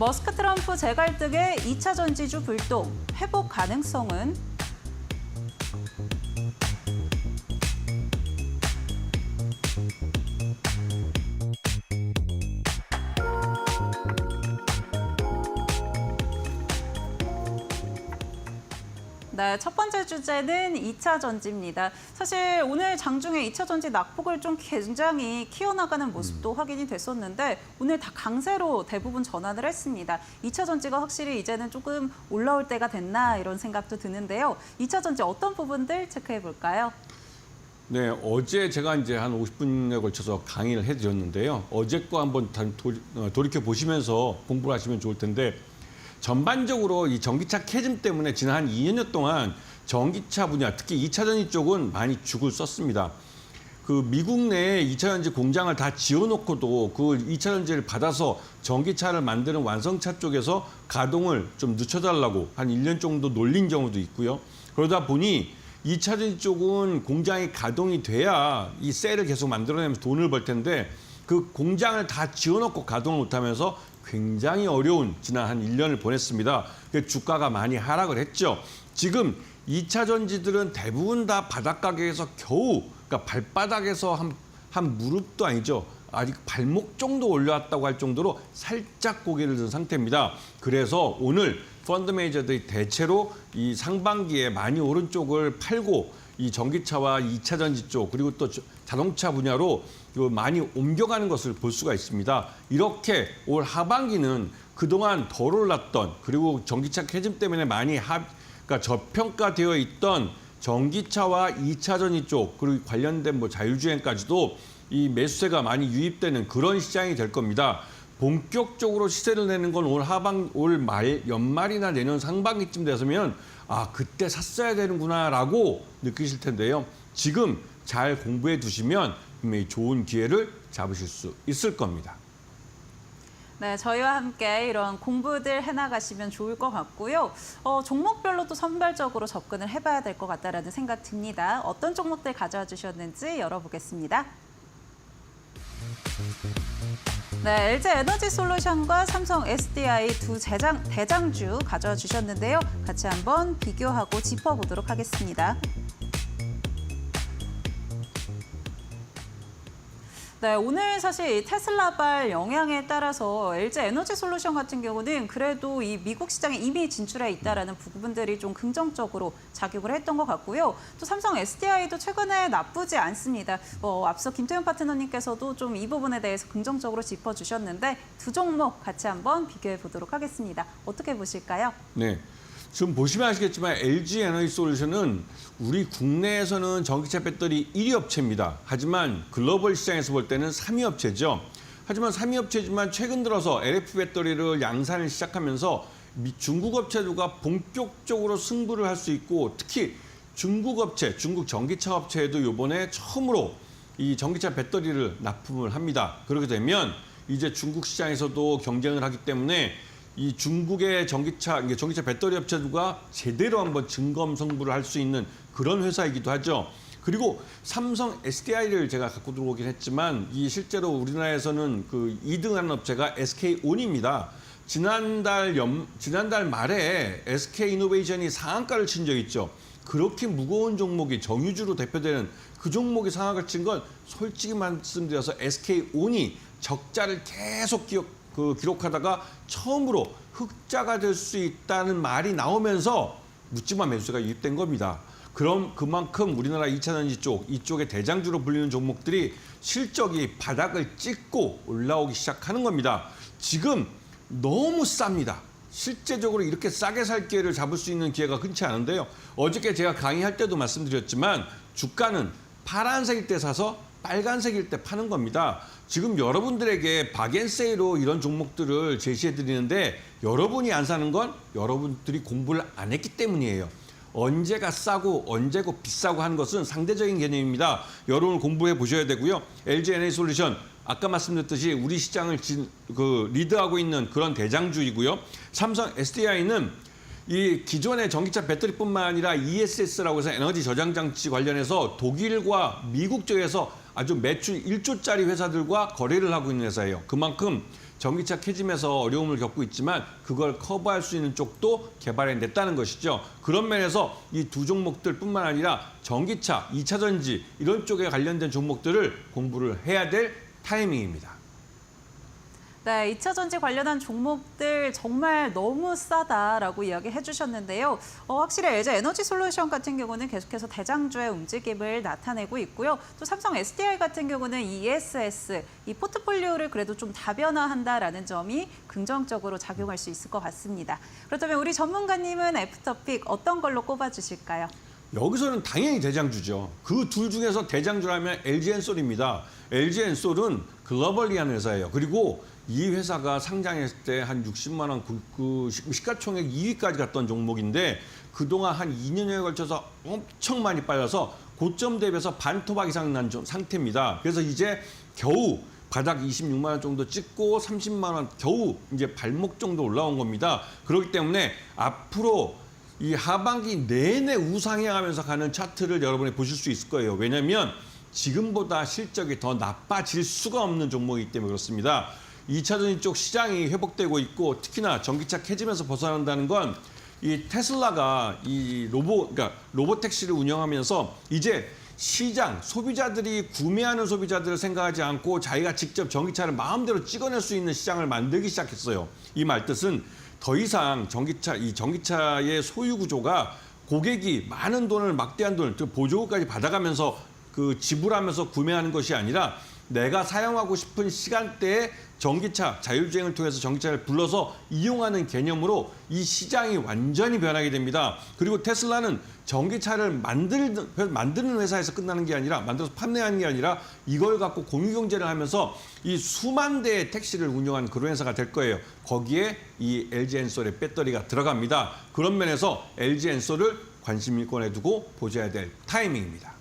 머스크 트럼프 재갈등의 2차 전지주 불똥, 회복 가능성은? 네, 첫 번째 주제는 2차 전지입니다. 사실 오늘 장중에 2차 전지 낙폭을 좀 굉장히 키워나가는 모습도 확인이 됐었는데 오늘 다 강세로 대부분 전환을 했습니다. 2차 전지가 확실히 이제는 조금 올라올 때가 됐나 이런 생각도 드는데요. 2차 전지 어떤 부분들 체크해 볼까요? 네, 어제 제가 이제 한 50분에 걸쳐서 강의를 해드렸는데요. 어제 거 한번 돌이켜 보시면서 공부를 하시면 좋을 텐데 전반적으로 이 전기차 캐즘 때문에 지난 한 2년여 동안 전기차 분야, 특히 2차 전지 쪽은 많이 죽을 썼습니다. 그 미국 내에 2차 전지 공장을 다 지어놓고도 그 2차 전지를 받아서 전기차를 만드는 완성차 쪽에서 가동을 좀 늦춰달라고 한 1년 정도 놀린 경우도 있고요. 그러다 보니 2차 전지 쪽은 공장이 가동이 돼야 이 셀을 계속 만들어내면서 돈을 벌 텐데 그 공장을 다 지어놓고 가동을 못하면서 굉장히 어려운 지난 한 1년을 보냈습니다. 주가가 많이 하락을 했죠. 지금 2차 전지들은 대부분 다 바닥가격에서 겨우, 그러니까 발바닥에서 한 무릎도 아니죠. 아직 발목 정도 올라왔다고 할 정도로 살짝 고개를 든 상태입니다. 그래서 오늘 펀드 매니저들이 대체로 이 상반기에 많이 오른 쪽을 팔고 이 전기차와 2차 전지 쪽 그리고 또 자동차 분야로 많이 옮겨가는 것을 볼 수가 있습니다. 이렇게 올 하반기는 그동안 덜 올랐던 그리고 전기차 캐즘 때문에 많이 그러니까 저평가되어 있던 전기차와 2차 전지 쪽 그리고 관련된 뭐 자율주행까지도 이 매수세가 많이 유입되는 그런 시장이 될 겁니다. 본격적으로 시세를 내는 건 올 연말이나 내년 상반기쯤 돼서면 아, 그때 샀어야 되는구나라고 느끼실 텐데요. 지금 잘 공부해 두시면 분명히 좋은 기회를 잡으실 수 있을 겁니다. 네, 저희와 함께 이런 공부들 해나가시면 좋을 것 같고요. 종목별로 또 선별적으로 접근을 해봐야 될 것 같다라는 생각 듭니다. 어떤 종목들 가져와 주셨는지 열어보겠습니다. 네, LG 에너지 솔루션과 삼성 SDI 두 대장주 가져와 주셨는데요. 같이 한번 비교하고 짚어보도록 하겠습니다. 네, 오늘 사실 테슬라발 영향에 따라서 LG 에너지 솔루션 같은 경우는 그래도 이 미국 시장에 이미 진출해 있다라는 부분들이 좀 긍정적으로 작용을 했던 것 같고요. 또 삼성 SDI도 최근에 나쁘지 않습니다. 앞서 김태훈 파트너님께서도 좀 이 부분에 대해서 긍정적으로 짚어주셨는데 두 종목 같이 한번 비교해 보도록 하겠습니다. 어떻게 보실까요? 네. 지금 보시면 아시겠지만 LG 에너지 솔루션은 우리 국내에서는 전기차 배터리 1위 업체입니다. 하지만 글로벌 시장에서 볼 때는 3위 업체죠. 하지만 3위 업체지만 최근 들어서 LFP 배터리를 양산을 시작하면서 중국 업체들과 본격적으로 승부를 할 수 있고 특히 중국 업체, 중국 전기차 업체에도 이번에 처음으로 이 전기차 배터리를 납품을 합니다. 그렇게 되면 이제 중국 시장에서도 경쟁을 하기 때문에 이 중국의 전기차 배터리 업체들과 제대로 한번 증검 승부를 할 수 있는 그런 회사이기도 하죠. 그리고 삼성 SDI를 제가 갖고 들어오긴 했지만 이 실제로 우리나라에서는 그 2등하는 업체가 SK온입니다. 지난달 말에 SK이노베이션이 상한가를 친 적이 있죠. 그렇게 무거운 종목이 정유주로 대표되는 그 종목이 상한가를 친 건 솔직히 말씀드려서 SK온이 적자를 계속 기록하다가 처음으로 흑자가 될 수 있다는 말이 나오면서 묻지마 매수가 유입된 겁니다. 그럼 그만큼 우리나라 2차 전지 이쪽의 대장주로 불리는 종목들이 실적이 바닥을 찍고 올라오기 시작하는 겁니다. 지금 너무 쌉니다. 실제적으로 이렇게 싸게 살 기회를 잡을 수 있는 기회가 흔치 않은데요. 어저께 제가 강의할 때도 말씀드렸지만 주가는 파란색일 때 사서 빨간색일 때 파는 겁니다. 지금 여러분들에게 박앤세이로 이런 종목들을 제시해드리는데 여러분이 안 사는 건 여러분들이 공부를 안 했기 때문이에요. 언제가 싸고 언제고 비싸고 하는 것은 상대적인 개념입니다. 여러분 공부해 보셔야 되고요. LG 에너지 솔루션 아까 말씀드렸듯이 우리 시장을 리드하고 있는 그런 대장주이고요. 삼성 SDI는 이 기존의 전기차 배터리뿐만 아니라 ESS라고 해서 에너지 저장 장치 관련해서 독일과 미국 쪽에서 아주 매출 1조짜리 회사들과 거래를 하고 있는 회사예요. 그만큼 전기차 캐즘에서 어려움을 겪고 있지만 그걸 커버할 수 있는 쪽도 개발해냈다는 것이죠. 그런 면에서 이 두 종목들뿐만 아니라 전기차, 2차 전지 이런 쪽에 관련된 종목들을 공부를 해야 될 타이밍입니다. 네, 2차 전지 관련한 종목들 정말 너무 싸다라고 이야기해 주셨는데요. 확실히 LG 에너지 솔루션 같은 경우는 계속해서 대장주의 움직임을 나타내고 있고요. 또 삼성 SDI 같은 경우는 ESS, 이 포트폴리오를 그래도 좀 다변화한다라는 점이 긍정적으로 작용할 수 있을 것 같습니다. 그렇다면 우리 전문가님은 애프터픽 어떤 걸로 꼽아주실까요? 여기서는 당연히 대장주죠. 그 둘 중에서 대장주라면 LG엔솔입니다. LG엔솔은 글로벌리한 회사예요. 그리고 이 회사가 상장했을 때 한 60만 원 그 시가총액 2위까지 갔던 종목인데 그동안 한 2년여에 걸쳐서 엄청 많이 빨려서 고점 대비해서 반토막 이상 난 상태입니다. 그래서 이제 겨우 바닥 26만 원 정도 찍고 30만 원 겨우 이제 발목 정도 올라온 겁니다. 그렇기 때문에 앞으로 이 하반기 내내 우상향하면서 가는 차트를 여러분이 보실 수 있을 거예요. 왜냐하면 지금보다 실적이 더 나빠질 수가 없는 종목이기 때문에 그렇습니다. 2차 전지 쪽 시장이 회복되고 있고 특히나 전기차 캐즘에서 벗어난다는 건 이 테슬라가 이 그러니까 로보택시를 운영하면서 이제 시장, 소비자들이 구매하는 소비자들을 생각하지 않고 자기가 직접 전기차를 마음대로 찍어낼 수 있는 시장을 만들기 시작했어요. 이 말뜻은 더 이상 이 전기차의 소유 구조가 고객이 많은 돈을 막대한 돈을 보조금까지 받아가면서 그 지불하면서 구매하는 것이 아니라 내가 사용하고 싶은 시간대에 전기차, 자율주행을 통해서 전기차를 불러서 이용하는 개념으로 이 시장이 완전히 변하게 됩니다. 그리고 테슬라는 전기차를 만드는 회사에서 끝나는 게 아니라 만들어서 판매하는 게 아니라 이걸 갖고 공유경제를 하면서 이 수만 대의 택시를 운영하는 그런 회사가 될 거예요. 거기에 이 LG엔솔의 배터리가 들어갑니다. 그런 면에서 LG엔솔을 관심 있게 두고 보셔야 될 타이밍입니다.